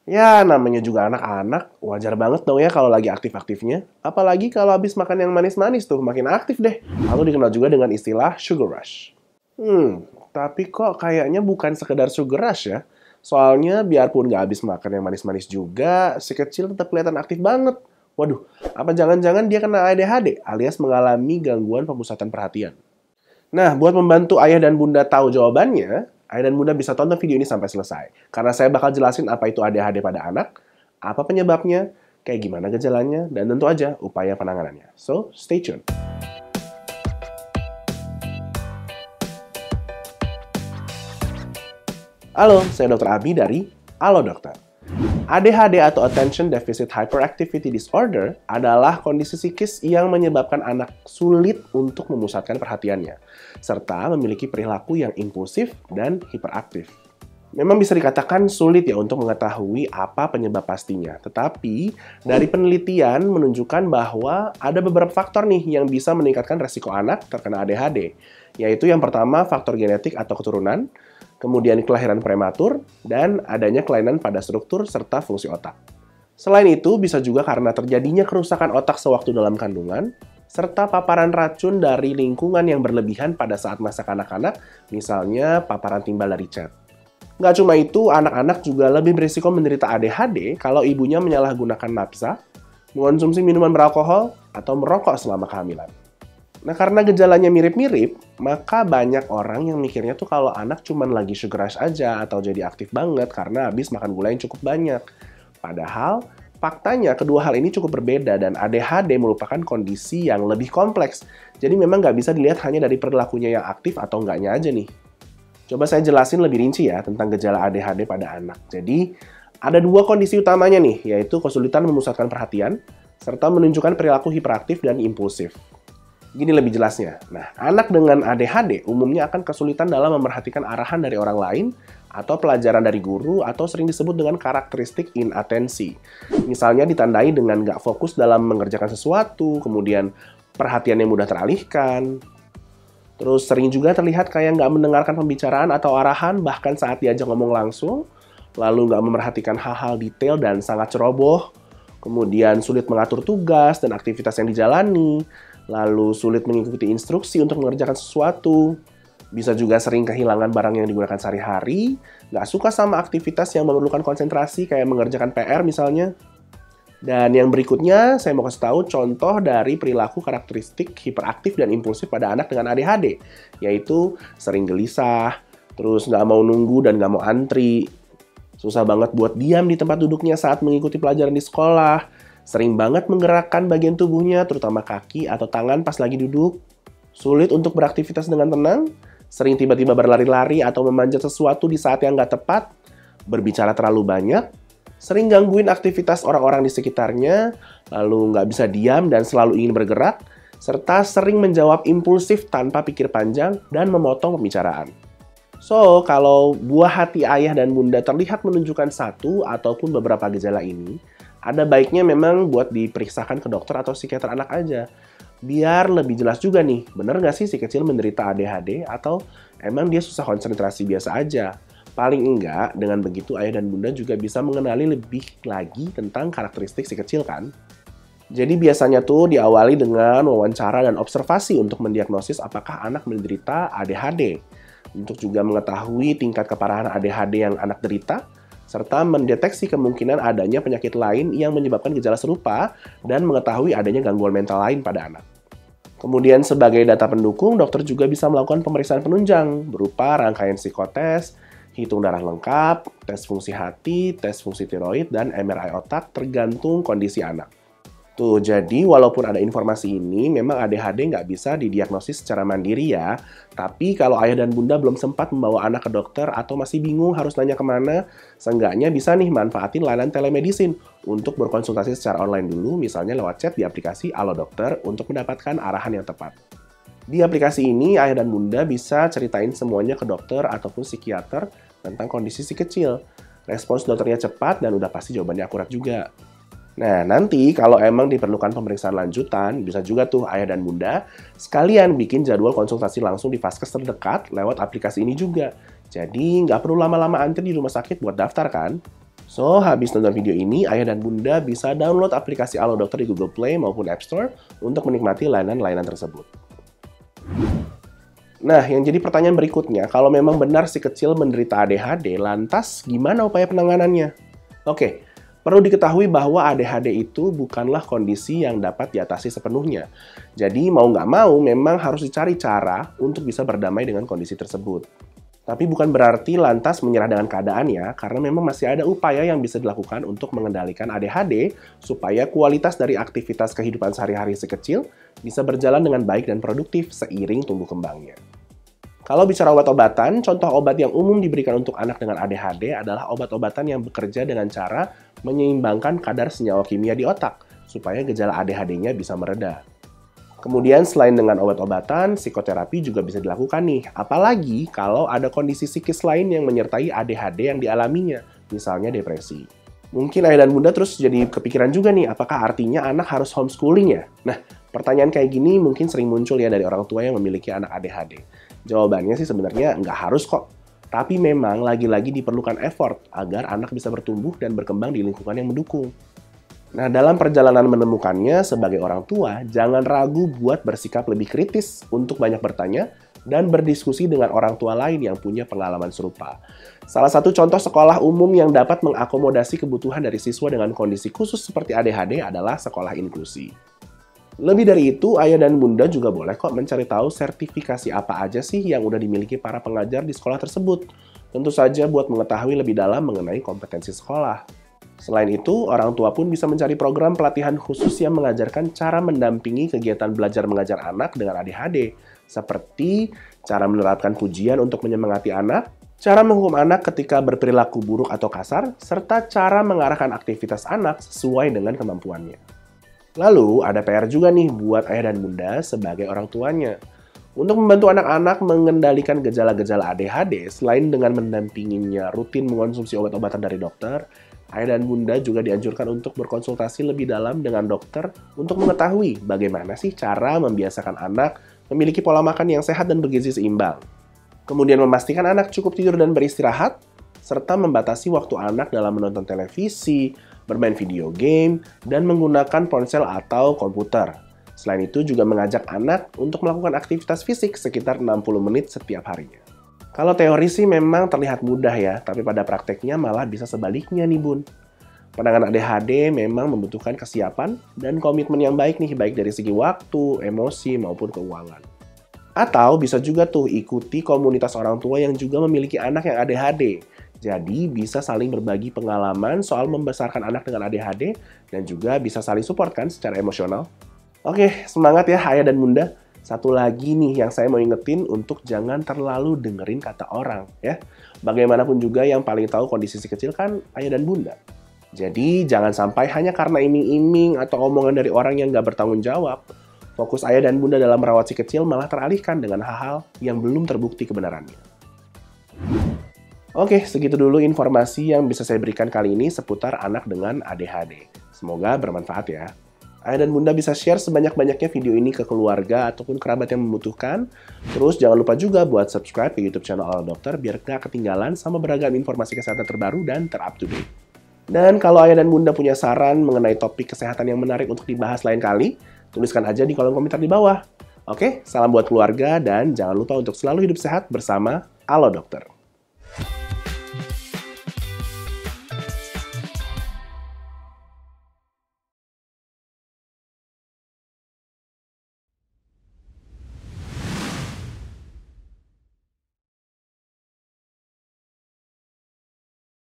Ya, namanya juga anak-anak, wajar banget dong ya kalau lagi aktif-aktifnya. Apalagi kalau habis makan yang manis-manis tuh, makin aktif deh. Atau dikenal juga dengan istilah sugar rush. Tapi kok kayaknya bukan sekedar sugar rush ya. Soalnya biarpun nggak habis makan yang manis-manis juga, si kecil tetap kelihatan aktif banget. Waduh, apa jangan-jangan dia kena ADHD alias mengalami gangguan pemusatan perhatian? Nah, buat membantu ayah dan bunda tahu jawabannya, ayah dan bunda bisa tonton video ini sampai selesai. Karena saya bakal jelasin apa itu ADHD pada anak, apa penyebabnya, kayak gimana gejalanya, dan tentu aja upaya penanganannya. So, stay tuned. Halo, saya Dr. Abi dari Halo Dokter. ADHD atau Attention Deficit Hyperactivity Disorder adalah kondisi psikis yang menyebabkan anak sulit untuk memusatkan perhatiannya, serta memiliki perilaku yang impulsif dan hiperaktif. Memang bisa dikatakan sulit ya untuk mengetahui apa penyebab pastinya, tetapi dari penelitian menunjukkan bahwa ada beberapa faktor nih yang bisa meningkatkan resiko anak terkena ADHD, yaitu yang pertama faktor genetik atau keturunan, kemudian kelahiran prematur, dan adanya kelainan pada struktur serta fungsi otak. Selain itu, bisa juga karena terjadinya kerusakan otak sewaktu dalam kandungan, serta paparan racun dari lingkungan yang berlebihan pada saat masa kanak-kanak, misalnya paparan timbal dari cat. Nggak cuma itu, anak-anak juga lebih berisiko menderita ADHD kalau ibunya menyalahgunakan nafsa, mengonsumsi minuman beralkohol, atau merokok selama kehamilan. Nah, karena gejalanya mirip-mirip, maka banyak orang yang mikirnya tuh kalau anak cuman lagi sugar rush aja atau jadi aktif banget karena habis makan gula yang cukup banyak. Padahal, faktanya kedua hal ini cukup berbeda dan ADHD merupakan kondisi yang lebih kompleks. Jadi memang nggak bisa dilihat hanya dari perilakunya yang aktif atau enggaknya aja nih. Coba saya jelasin lebih rinci ya tentang gejala ADHD pada anak. Jadi, ada dua kondisi utamanya nih, yaitu kesulitan memusatkan perhatian, serta menunjukkan perilaku hiperaktif dan impulsif. Gini lebih jelasnya. Nah, anak dengan ADHD umumnya akan kesulitan dalam memerhatikan arahan dari orang lain, atau pelajaran dari guru, atau sering disebut dengan karakteristik inatensi. Misalnya ditandai dengan nggak fokus dalam mengerjakan sesuatu, kemudian perhatiannya mudah teralihkan, terus sering juga terlihat kayak nggak mendengarkan pembicaraan atau arahan bahkan saat diajak ngomong langsung, lalu nggak memerhatikan hal-hal detail dan sangat ceroboh, kemudian sulit mengatur tugas dan aktivitas yang dijalani, lalu sulit mengikuti instruksi untuk mengerjakan sesuatu, bisa juga sering kehilangan barang yang digunakan sehari-hari, nggak suka sama aktivitas yang memerlukan konsentrasi kayak mengerjakan PR misalnya. Dan yang berikutnya, saya mau kasih tahu contoh dari perilaku karakteristik hiperaktif dan impulsif pada anak dengan ADHD, yaitu sering gelisah, terus nggak mau nunggu dan nggak mau antri, susah banget buat diam di tempat duduknya saat mengikuti pelajaran di sekolah, sering banget menggerakkan bagian tubuhnya, terutama kaki atau tangan pas lagi duduk, sulit untuk beraktivitas dengan tenang, sering tiba-tiba berlari-lari atau memanjat sesuatu di saat yang nggak tepat, berbicara terlalu banyak, sering gangguin aktivitas orang-orang di sekitarnya, lalu nggak bisa diam dan selalu ingin bergerak, serta sering menjawab impulsif tanpa pikir panjang dan memotong pembicaraan. So, kalau buah hati ayah dan bunda terlihat menunjukkan satu ataupun beberapa gejala ini, ada baiknya memang buat diperiksakan ke dokter atau psikiater anak aja. Biar lebih jelas juga nih, bener nggak sih si kecil menderita ADHD atau emang dia susah konsentrasi biasa aja? Paling enggak, dengan begitu ayah dan bunda juga bisa mengenali lebih lagi tentang karakteristik si kecil kan. Jadi biasanya tuh diawali dengan wawancara dan observasi untuk mendiagnosis apakah anak menderita ADHD. Untuk juga mengetahui tingkat keparahan ADHD yang anak derita, serta mendeteksi kemungkinan adanya penyakit lain yang menyebabkan gejala serupa dan mengetahui adanya gangguan mental lain pada anak. Kemudian sebagai data pendukung, dokter juga bisa melakukan pemeriksaan penunjang berupa rangkaian psikotes, hitung darah lengkap, tes fungsi hati, tes fungsi tiroid, dan MRI otak tergantung kondisi anak. Tuh, jadi walaupun ada informasi ini, memang ADHD nggak bisa didiagnosis secara mandiri ya. Tapi kalau ayah dan bunda belum sempat membawa anak ke dokter atau masih bingung harus nanya kemana, seenggaknya bisa nih manfaatin layanan telemedicine untuk berkonsultasi secara online dulu, misalnya lewat chat di aplikasi Halo Dokter untuk mendapatkan arahan yang tepat. Di aplikasi ini, ayah dan bunda bisa ceritain semuanya ke dokter ataupun psikiater tentang kondisi si kecil. Respons dokternya cepat dan udah pasti jawabannya akurat juga. Nah, nanti kalau emang diperlukan pemeriksaan lanjutan, bisa juga tuh ayah dan bunda sekalian bikin jadwal konsultasi langsung di vaskes terdekat lewat aplikasi ini juga. Jadi, nggak perlu lama-lama antri di rumah sakit buat daftar kan? So, habis nonton video ini, ayah dan bunda bisa download aplikasi Alo Dokter di Google Play maupun App Store untuk menikmati layanan-layanan tersebut. Nah, yang jadi pertanyaan berikutnya, kalau memang benar si kecil menderita ADHD, lantas gimana upaya penanganannya? Oke, perlu diketahui bahwa ADHD itu bukanlah kondisi yang dapat diatasi sepenuhnya. Jadi, mau nggak mau, memang harus dicari cara untuk bisa berdamai dengan kondisi tersebut. Tapi bukan berarti lantas menyerah dengan keadaan ya, karena memang masih ada upaya yang bisa dilakukan untuk mengendalikan ADHD supaya kualitas dari aktivitas kehidupan sehari-hari si kecil bisa berjalan dengan baik dan produktif seiring tumbuh kembangnya. Kalau bicara obat-obatan, contoh obat yang umum diberikan untuk anak dengan ADHD adalah obat-obatan yang bekerja dengan cara menyeimbangkan kadar senyawa kimia di otak, supaya gejala ADHD-nya bisa mereda. Kemudian selain dengan obat-obatan, psikoterapi juga bisa dilakukan nih. Apalagi kalau ada kondisi psikis lain yang menyertai ADHD yang dialaminya, misalnya depresi. Mungkin ayah dan bunda terus jadi kepikiran juga nih, apakah artinya anak harus homeschooling ya? Nah, pertanyaan kayak gini mungkin sering muncul ya dari orang tua yang memiliki anak ADHD. Jawabannya sih sebenarnya nggak harus kok. Tapi memang lagi-lagi diperlukan effort agar anak bisa bertumbuh dan berkembang di lingkungan yang mendukung. Nah, dalam perjalanan menemukannya sebagai orang tua, jangan ragu buat bersikap lebih kritis untuk banyak bertanya dan berdiskusi dengan orang tua lain yang punya pengalaman serupa. Salah satu contoh sekolah umum yang dapat mengakomodasi kebutuhan dari siswa dengan kondisi khusus seperti ADHD adalah sekolah inklusi. Lebih dari itu, ayah dan bunda juga boleh kok mencari tahu sertifikasi apa aja sih yang udah dimiliki para pengajar di sekolah tersebut. Tentu saja buat mengetahui lebih dalam mengenai kompetensi sekolah. Selain itu, orang tua pun bisa mencari program pelatihan khusus yang mengajarkan cara mendampingi kegiatan belajar mengajar anak dengan ADHD, seperti cara menerapkan pujian untuk menyemangati anak, cara menghukum anak ketika berperilaku buruk atau kasar, serta cara mengarahkan aktivitas anak sesuai dengan kemampuannya. Lalu, ada PR juga nih buat ayah dan bunda sebagai orang tuanya. Untuk membantu anak-anak mengendalikan gejala-gejala ADHD, selain dengan mendampinginya rutin mengonsumsi obat-obatan dari dokter, ayah dan bunda juga dianjurkan untuk berkonsultasi lebih dalam dengan dokter untuk mengetahui bagaimana sih cara membiasakan anak memiliki pola makan yang sehat dan bergizi seimbang. Kemudian memastikan anak cukup tidur dan beristirahat, serta membatasi waktu anak dalam menonton televisi, bermain video game, dan menggunakan ponsel atau komputer. Selain itu juga mengajak anak untuk melakukan aktivitas fisik sekitar 60 menit setiap harinya. Kalau teori sih memang terlihat mudah ya, tapi pada prakteknya malah bisa sebaliknya nih bun. Penanganan ADHD memang membutuhkan kesiapan dan komitmen yang baik nih, baik dari segi waktu, emosi, maupun keuangan. Atau bisa juga tuh ikuti komunitas orang tua yang juga memiliki anak yang ADHD. Jadi bisa saling berbagi pengalaman soal membesarkan anak dengan ADHD dan juga bisa saling support kan secara emosional. Oke, semangat ya ayah dan bunda. Satu lagi nih yang saya mau ingetin untuk jangan terlalu dengerin kata orang ya. Bagaimanapun juga yang paling tahu kondisi si kecil kan ayah dan bunda. Jadi jangan sampai hanya karena iming-iming atau omongan dari orang yang nggak bertanggung jawab, fokus ayah dan bunda dalam merawat si kecil malah teralihkan dengan hal-hal yang belum terbukti kebenarannya. Oke, segitu dulu informasi yang bisa saya berikan kali ini seputar anak dengan ADHD. Semoga bermanfaat ya. Ayah dan bunda bisa share sebanyak-banyaknya video ini ke keluarga ataupun kerabat yang membutuhkan. Terus jangan lupa juga buat subscribe ke YouTube channel Alo Dokter biar gak ketinggalan sama beragam informasi kesehatan terbaru dan ter-up-to-date. Dan kalau ayah dan bunda punya saran mengenai topik kesehatan yang menarik untuk dibahas lain kali, tuliskan aja di kolom komentar di bawah. Oke, salam buat keluarga dan jangan lupa untuk selalu hidup sehat bersama Alo Dokter.